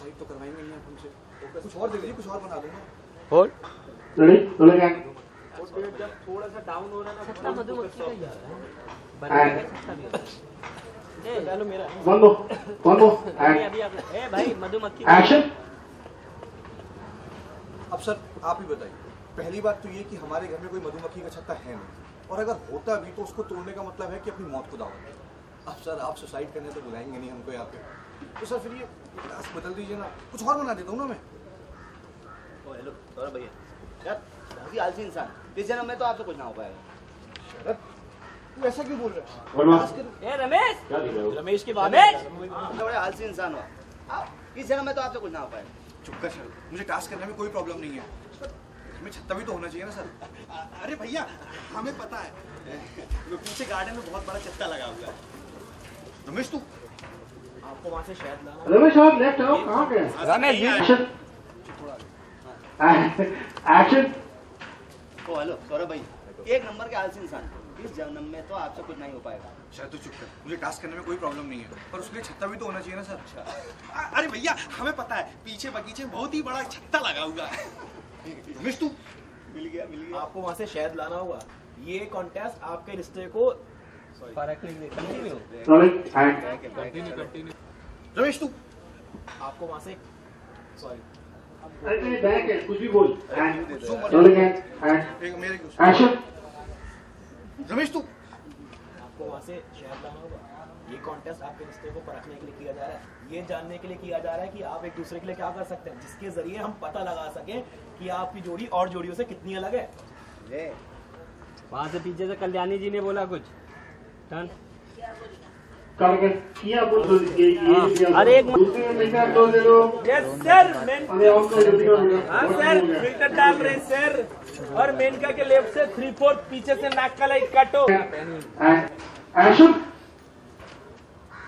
Suicide तो करवाएंगे नहीं आप हमसे, कुछ और दे दीजिए, कुछ और बना दूंगा। और जब थोड़ा सा डाउन हो रहा है ना मधुमक्खी का ही आ रहा है। ए भाई मधुमक्खी एक्शन। अब सर आप ही बताइए, पहली बात तो ये कि हमारे घर में कोई मधुमक्खी का छत्ता है नहीं, और अगर होता भी तो उसको तोड़ने का मतलब है कि अपनी मौत को दावा दे। अब सर आप सुसाइड करने तो बुलाएंगे नहीं हमको यहाँ पे, तो सर फिर ये क्लास बदल दीजिए ना, कुछ और बना देता हूँ ना मैं। हेलो सौरभ भैया, यार काफी आलसी इंसान, इस जन्म में तो आपसे कुछ ना हो पाएगा। शरद, तू ऐसा क्यों बोल रहा है? ए रमेश, रमेश की बात है। बड़े आलसी इंसान हो आप, इस जन्म में तो आपसे कुछ ना हो पाएगा। चुप कर शरद, मुझे टास्क करने में कोई प्रॉब्लम नहीं है, हमें छत्ता भी तो होना चाहिए ना सर। अरे भैया हमें पता है, पीछे गार्डन में बहुत बड़ा छत्ता लगा हुआ है। रमेश तू आपको वहाँ से शहद लाना। रमेश आप लेफ्ट आओ, कहाँ गए? रमेश जी एक्शन। एक्शन। ओ हेलो सौरभ भाई, एक नंबर के आलसी इंसान, इस जन्म में तो आपसे कुछ नहीं हो पाएगा। शायद तू चुप कर, मुझे टास्क करने में कोई प्रॉब्लम नहीं है, पर उसके लिए छत्ता भी तो होना चाहिए ना सर। अरे भैया हमें पता है, पीछे बगीचे में बहुत ही बड़ा छत्ता लगा हुआ है। रमेश तू मिल गया। आपको वहाँ से शहद लाना होगा। ये कॉन्टेस्ट आपके रिश्ते को परखने के लिए कंटिन्यू। रमेश तू आपको वहाँ से सॉरी अरे बैक है, कुछ भी बोल। एक मेरे एक्शन। रमेश तू आपको वहाँ से शहद लाना होगा। ये कॉन्टेस्ट आपके रिश्ते को परखने के लिए किया जा रहा है, ये जानने के लिए किया जा रहा है कि आप एक दूसरे के लिए क्या कर सकते हैं, जिसके जरिए हम पता लगा सकें कि आपकी जोड़ी और जोड़ियों से कितनी अलग है। वहाँ से पीछे से कल्याणी जी ने बोला कुछ टर्न किया बोल दो। अरे एक दूसरे में मिलकर तो दे दो। यस सर, मेन अरे और कोई जल्दी करो। हाँ सर, फिल्टर डाल रहे हैं सर, और मेनका के लेफ्ट से 3/4 पीछे से नाक का लाइट काटो। एक्शन।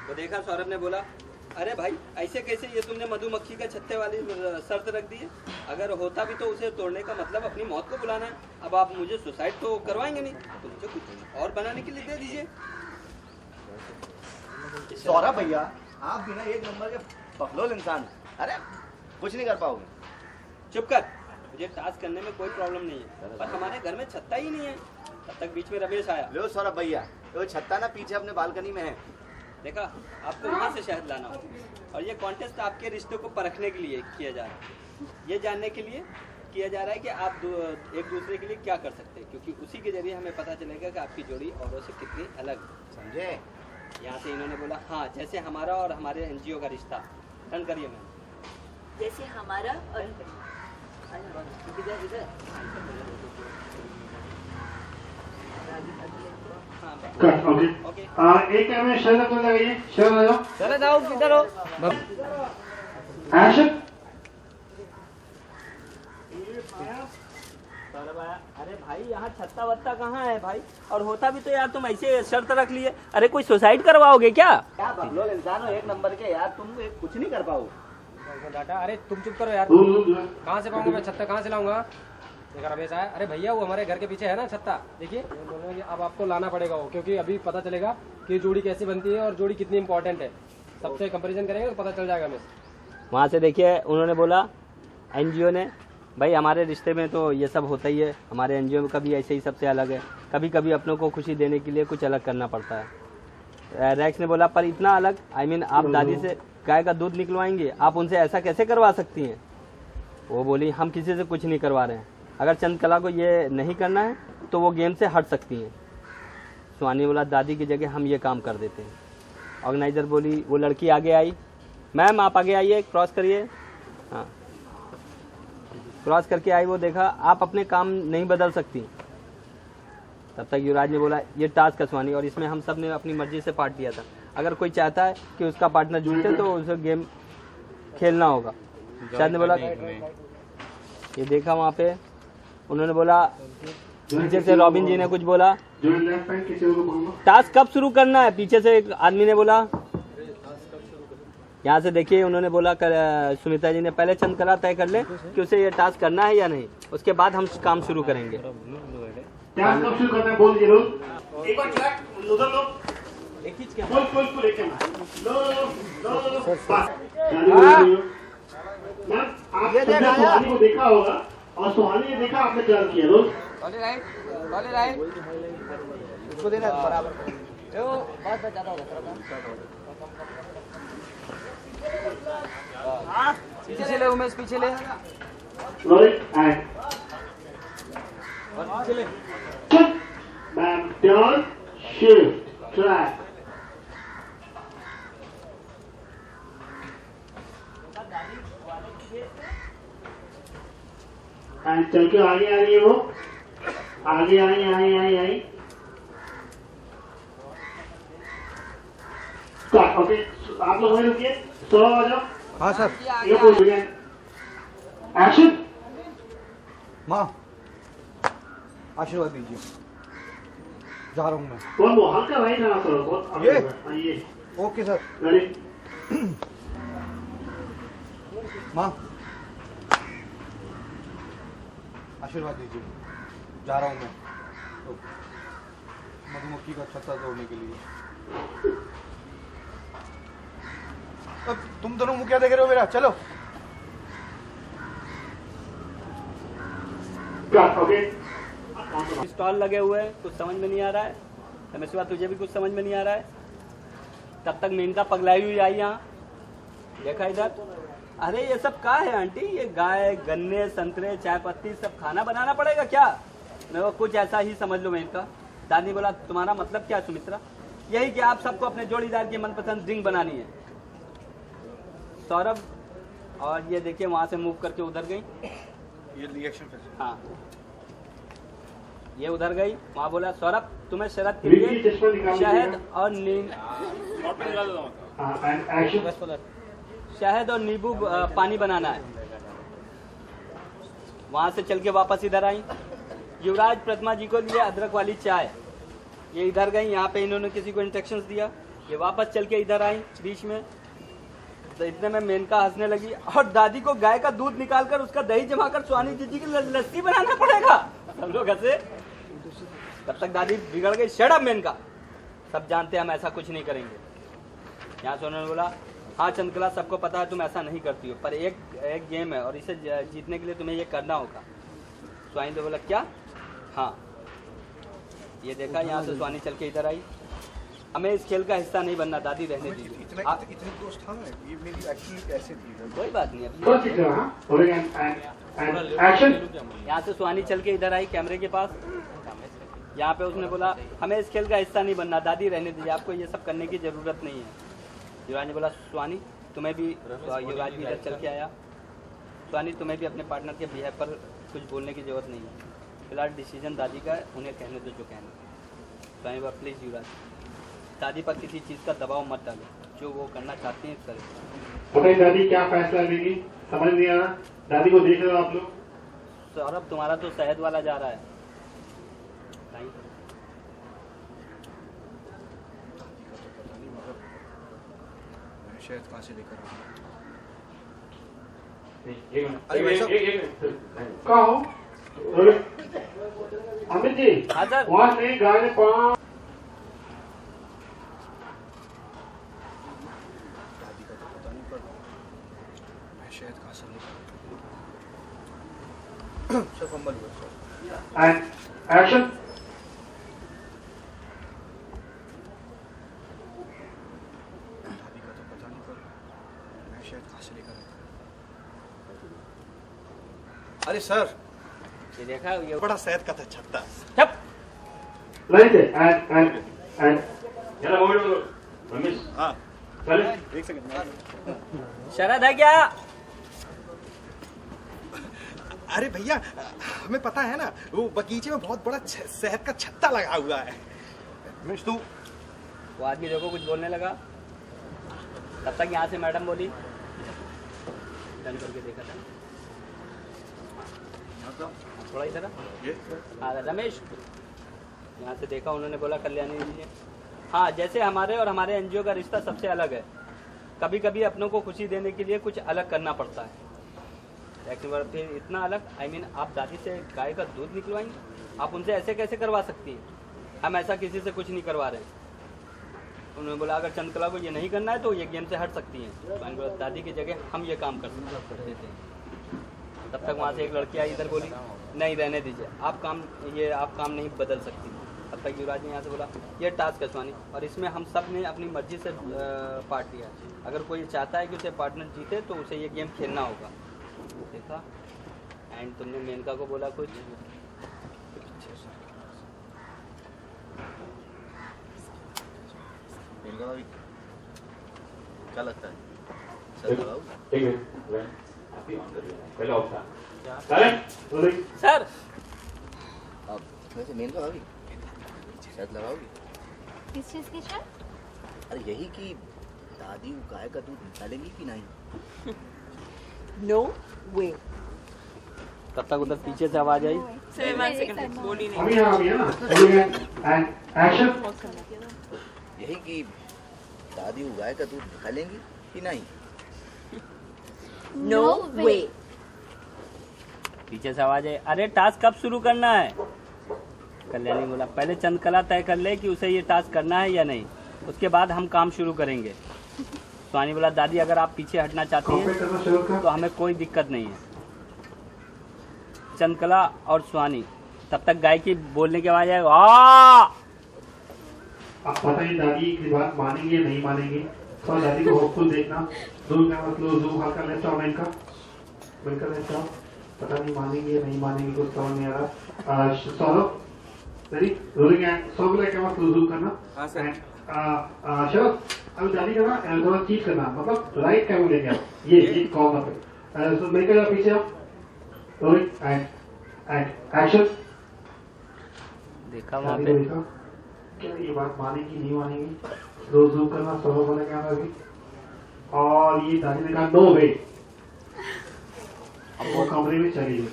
तो देखा सौरभ ने बोला, अरे भाई ऐसे कैसे, ये तुमने मधुमक्खी का छत्ते वाली शर्त रख दी है, अगर होता भी तो उसे तोड़ने का मतलब अपनी मौत को बुलाना है। अब आप मुझे सुसाइड तो करवाएंगे नहीं, तो मुझे कुछ और बनाने के लिए दे दीजिए। सौरभ भैया आप भी ना एक नंबर के बकलोल इंसान, अरे कुछ नहीं कर पाओगे। चुप कर, मुझे टास्क करने में कोई प्रॉब्लम नहीं है, पर हमारे घर में छत्ता ही नहीं है। तब तक बीच में रमेश आया। लो सौरभ भैया, तो छत्ता ना पीछे अपने बालकनी में है। देखा, आपको वहाँ से शहद लाना होगा, और ये कॉन्टेस्ट आपके रिश्तों को परखने के लिए किया जा रहा है, ये जानने के लिए किया जा रहा है कि आप एक दूसरे के लिए क्या कर सकते हैं, क्योंकि उसी के जरिए हमें पता चलेगा कि आपकी जोड़ी औरों से कितनी अलग है। समझे? यहाँ से इन्होंने बोला हाँ, जैसे हमारा और हमारे एनजीओ का रिश्ता। टर्न करिए मैम। जैसे हमारा और ओके। एक में शरद को लगाइए। शरद लगाओ। शरद आओ, किधर हो? एक्शन। अरे भाई यहाँ छत्ता वत्ता कहाँ है भाई, और होता भी तो यार तुम ऐसे शर्त रख लिए। अरे कोई सुसाइड करवाओगे क्या? क्या बकलोल इंसान हो एक नंबर के यार, तुम कुछ नहीं कर पाओ। डाटा, अरे तुम चुप करो यार, कहाँ से पाऊंगा मैं छत्ता, कहाँ से लाऊंगा? देखा रमेश आया, अरे भैया वो हमारे घर के पीछे है ना छत्ता, देखिए बोल अब आपको लाना पड़ेगा वो, क्योंकि अभी पता चलेगा कि जोड़ी कैसे बनती है और जोड़ी कितनी इंपॉर्टेंट है। सबसे कंपैरिजन करेंगे तो पता चल जाएगा हमें। वहाँ से देखिए उन्होंने बोला एनजीओ ने, भाई हमारे रिश्ते में तो ये सब होता ही है, हमारे एनजीओ का भी ऐसे ही सबसे अलग है, कभी कभी अपनों को खुशी देने के लिए कुछ अलग करना पड़ता है। रैक्स ने बोला, पर इतना अलग, आई मीन आप दादी से गाय का दूध निकलवाएंगे, आप उनसे ऐसा कैसे करवा सकती हैं? वो बोली, हम किसी से कुछ नहीं करवा रहे हैं, अगर चंद्रकला को ये नहीं करना है तो वो गेम से हट सकती हैं। सुहानी बोला, दादी की जगह हम ये काम कर देते हैं। ऑर्गेनाइजर बोली, वो लड़की आगे आई, मैम आप आगे आइए, क्रॉस करिए। हाँ, क्रॉस करके आई, वो देखा आप अपने काम नहीं बदल सकती। तब तक युवराज ने बोला, ये टास्क है सुहानी, और इसमें हम सब ने अपनी मर्जी से पार्ट दिया था, अगर कोई चाहता है कि उसका पार्टनर जीते तो उसे गेम खेलना होगा। शायद ने बोला, ये देखा वहाँ पे उन्होंने बोला, पीछे से रॉबिन जी ने कुछ बोला, टास्क कब शुरू करना है? पीछे से एक आदमी ने बोला। यहाँ से देखिए उन्होंने बोला, सुनीता जी ने, पहले चंद्रकला तय कर ले कि उसे ये टास्क करना है या नहीं, उसके बाद हम काम शुरू करेंगे। टास्क कब शुरू करना है बोल दीजिए। एक बार ट्रैक उधर लो, एक ही क्या फुल एक लो मैम आप सबने सुहानी को देखा होगा और सुहानी ने देखा आपने क्या किया रोज इसको देना बराबर बात ज्यादा होगा पीछे ले उमेश पीछे ले rolling and ma'am turn shift track and चल के आगे आ रही है वो आगे आई ओके आप लोग वहीं रुकिए स्लो आ जाओ हाँ सर ये बोल रही एक्शन माँ आशीर्वाद दीजिए जा रहा हूँ मैं कौन वो हल्का भाई ना करो बहुत ये? ये ओके सर रेडी माँ आशीर्वाद दीजिए जा रहा हूँ मैं तो मधुमक्खी का छत्ता तोड़ने के लिए अब तुम दोनों मुँह क्या देख रहे हो मेरा चलो ओके स्टॉल लगे हुए हैं, कुछ समझ में नहीं आ रहा है। रमेशवा तुझे भी कुछ समझ में नहीं आ रहा है। तब तक मेनका पगलाई हुई आई यहाँ, देखा इधर। अरे ये सब क्या है आंटी? ये गाय, गन्ने, संतरे, चाय पत्ती सब खाना बनाना पड़ेगा क्या? मैं कुछ ऐसा ही समझ लो मेनका। दादी बोला तुम्हारा मतलब क्या सुमित्रा? यही कि आप सबको अपने जोड़ीदार की मनपसंद ड्रिंक बनानी है। सौरभ और ये देखिए वहां से मूव करके उधर गई। ये रिएक्शन हाँ ये उधर गई, वहाँ बोला सौरभ तुम्हें शरद के रिकी लिए चश्मा निकाल शहद और शहद और नींबू पानी बनाना है। वहाँ से चल के वापस इधर आई। युवराज प्रतिमा जी को लिए अदरक वाली चाय। ये इधर गई, यहाँ पे इन्होंने किसी को इंस्ट्रक्शंस दिया। ये वापस चल के इधर आई बीच में, तो इतने में मेनका हंसने लगी और दादी को गाय का दूध निकालकर उसका दही जमाकर सुहानी जीजी की लस्सी बनाना पड़ेगा। सब लोग हंसे। तब तक दादी बिगड़ गई। शट अप मेनका, सब जानते हैं हम ऐसा कुछ नहीं करेंगे। यहाँ से उन्होंने बोला हाँ चंद्रकला सबको पता है तुम ऐसा नहीं करती हो, पर एक गेम है और इसे जीतने के लिए तुम्हें ये करना होगा। सुहानी ने बोला क्या? हाँ ये देखा, यहाँ से सुहानी चल के इधर आई। हमें इस खेल का हिस्सा नहीं बनना दादी, रहने दीजिए। इतने क्लोज था मैं, ये मेरी एक्चुअली ऐसे थी। कोई बात नहीं। एक्शन यहाँ से सुहानी चल के इधर आई कैमरे के पास। यहाँ पे उसने बोला हमें इस खेल का हिस्सा नहीं बनना दादी, रहने दीजिए, आपको ये सब करने की जरूरत नहीं है। युवराज ने बोला सुहानी तुम्हें भी, युवराज भी इधर चल के आया। सुहानी तुम्हें भी अपने पार्टनर के बिहेव पर कुछ बोलने की जरूरत नहीं है, फिलहाल डिसीजन दादी का है, उन्हें कहने दो जो कहना। सुहानी बोला प्लीज़ युवराज दादी पर किसी चीज़ का दबाव मत डालो, जो वो करना चाहती हैं करें। बताइए दादी क्या फैसला लेगी? समझ नहीं आ रहा। दादी को देख रहे हो आप लोग? सौरभ तुम्हारा तो शहद वाला जा रहा है। नहीं मैं शहद कहाँ से लेकर आऊँ? कहाँ हो? अमित जी हाँ सर। वहाँ से गाय ने 5 दादी का तो पता नहीं, पर मैं शहद कहाँ से लेकर आऊँ? सर फंबल हुआ सर। एंड एक्शन दादी का तो पता नहीं, पर मैं शहद कहाँ से लेकर आता? अरे सर ये देखा ये बड़ा शहद का था छत्ता। चुप। लाइट है एंड हाँ चले एक सेकंड। शरद है क्या? अरे भैया हमें पता है ना, वो बगीचे में बहुत बड़ा शहद का छत्ता लगा हुआ है। रमेश तू वो आदमी देखो कुछ बोलने लगा। तब तक यहाँ से मैडम बोली, टर्न करके देखा था थोड़ा इधर हाँ रमेश। यहाँ से देखा, उन्होंने बोला कल्याणी जी हाँ जैसे हमारे और हमारे एनजीओ का रिश्ता सबसे अलग है। कभी कभी अपनों को खुशी देने के लिए कुछ अलग करना पड़ता है। लेकिन फिर इतना अलग, I mean, आप दादी से गाय का दूध निकलवाएंगे? आप उनसे ऐसे कैसे करवा सकती हैं? हम ऐसा किसी से कुछ नहीं करवा रहे हैं। उन्होंने बोला अगर चंद्रकला को ये नहीं करना है तो ये गेम से हट सकती हैं। तो मैंने बोला दादी की जगह हम ये काम करते थे। तब तक वहाँ से एक लड़की आई, इधर बोली नहीं रहने दीजिए, आप काम नहीं बदल सकती। तब तक युवराज ने यहाँ से बोला ये टास्क है स्वानी, और इसमें हम सब ने अपनी मर्जी से पार्ट लिया। अगर कोई चाहता है कि उसे पार्टनर जीते तो उसे ये गेम खेलना होगा। देखा, एंड तुमने मेनका को बोला कुछ, मेनका भाभी क्या लगता है सर लगाओ? ठीक है, पहले ऑप्शन सर अब वैसे मेनका भाभी शायद लगाओगी? किस चीज की शायद? अरे यही कि दादी गाय का दूध निकालेंगी कि नहीं? नो वे। तब तक उधर पीछे से आवाज आई, बोली नहीं। अभी यहाँ है ना, एंड एक्शन। यही कि दादी गाय का दूध निकालेंगी कि नहीं? नो वे। पीछे से आवाज आई, अरे टास्क कब शुरू करना है? कल्याणी बोला पहले चंद्रकला तय कर ले कि उसे ये टास्क करना है या नहीं, उसके बाद हम काम शुरू करेंगे। स्वानी बोला दादी अगर आप पीछे हटना चाहती हैं तो हमें कोई दिक्कत नहीं है। चंद्रकला और स्वानी, तब तक गाय की बोलने की आवाज आए, अब पता नहीं दादी की बात मानेंगे या नहीं मानेंगे, तो दादी को होपफुल देखना। जूम का मतलब जूम हल्का लेफ्ट और मिलकर लेफ्ट, पता नहीं मानेंगे या नहीं मानेंगे, कुछ समझ नहीं आ रहा। Saurabh ready, rolling and Saurabh का मतलब जूम करना। हाँ सर। शरद अभी दादी का ना थोड़ा चीट करना, मतलब राइट कैमरा लेके आओ, ये कॉर्नर पे मिलकर पीछे आओ। Rolling and action. देखा वहाँ पे क्या ये बात मानेगी नहीं मानेगी, दो जूम करना सौरभ वाला कैमरा भी, और ये दादी ने कहा नो वे। अब वो कमरे में चली गई।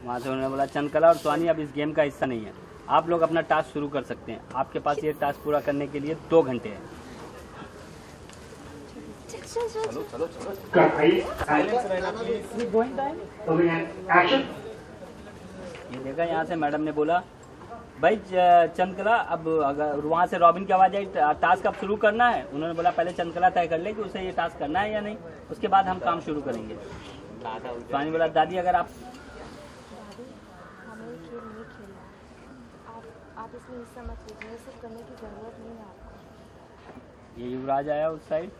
वहाँ से उन्होंने बोला चंद्रकला और स्वानी अब इस गेम का हिस्सा नहीं है, आप लोग अपना टास्क शुरू कर सकते हैं। आपके पास ये टास्क पूरा करने के लिए 2 घंटे हैं। चलो चलो चलो। कट आइए, एक्शन। ये देखा, यहाँ से मैडम ने बोला भाई चंद्रकला, अब अगर वहाँ से रॉबिन की आवाज आई टास्क अब शुरू करना है, उन्होंने बोला पहले चंद्रकला तय कर ले कि उसे ये टास्क करना है या नहीं, उसके बाद हम काम शुरू करेंगे। स्वानी बोला दादी अगर आप हमें खेल नहीं खेलना है, आप इसमें हिस्सा मत लीजिए, ये सब करने की जरूरत नहीं है आपको। ये युवराज आया उस साइड,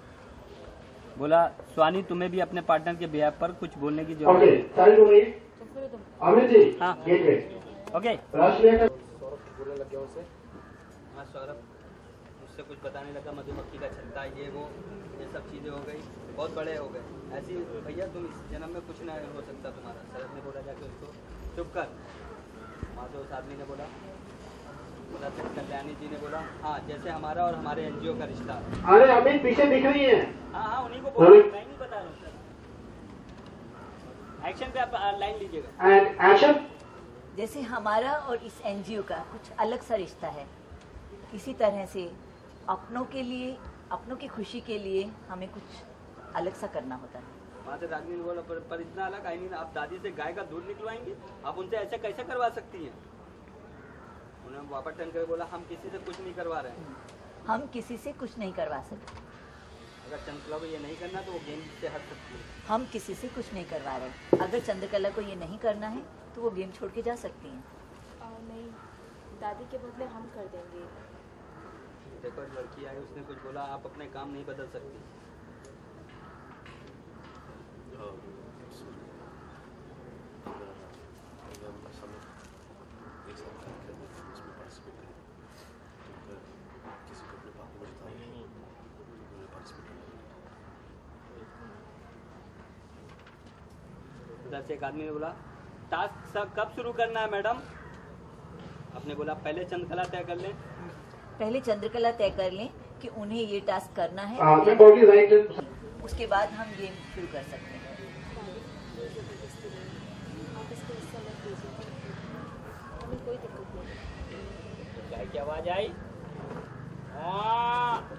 बोला स्वानी तुम्हें भी अपने पार्टनर के बिहाफ पर कुछ बोलने की जरूरत ओके, है। सारी बोलिए। तो फिर तुम अमित जी, हाँ। Get get okay. राष्ट्रीय हाँ सौरभ मुझसे कुछ बताने लगा, मधुमक्खी का छत्ता ये वो ये सब चीज़ें हो गई, बहुत बड़े हो गए। ऐसी भैया तुम इस जन्म में कुछ नहीं हो सकता तुम्हारा। शरद ने बोला जाके उसको चुप कर। वहाँ से उस आदमी ने बोला कल्याणी जी ने बोला हाँ जैसे हमारा और हमारे एनजीओ का रिश्ता। अरे अमित पीछे दिख रही है। हाँ उन्हीं को बोला, मैं नहीं बता रहा हूँ सर। एक्शन पे आप लाइन लीजिएगा। And action. जैसे हमारा और इस एनजीओ का कुछ अलग सा रिश्ता है, इसी तरह से अपनों के लिए, अपनों की खुशी के लिए हमें कुछ अलग सा करना होता है। वहाँ से रागिनी ने बोला पर इतना अलग आई नहीं, आप दादी से गाय का दूध निकलवाएंगे, आप उनसे ऐसे कैसे करवा सकती हैं? उन्होंने वापस टर्न कर बोला हम किसी से कुछ नहीं करवा रहे हैं। हम किसी से कुछ नहीं करवा सकते। अगर चंद्रकला को ये नहीं करना तो वो गेम से हट सकती है। हम किसी से कुछ नहीं करवा रहे। अगर चंद्रकला को ये नहीं करना है तो वो गेम छोड़ के जा सकती हैं। नहीं, दादी के बदले हम कर देंगे। देखो एक लड़की आई, उसने कुछ बोला, आप अपने काम नहीं बदल सकती। उधर से एक आदमी ने बोला टास्क कब शुरू करना है मैडम? आपने बोला पहले चंद्रकला तय कर लें। पहले चंद्रकला तय कर लें कि उन्हें ये टास्क करना है, उसके बाद हम गेम शुरू कर सकते हैं। आप इसको हिस्सा मत लीजिए, हमें कोई दिक्कत नहीं। क्या आवाज आई? हाँ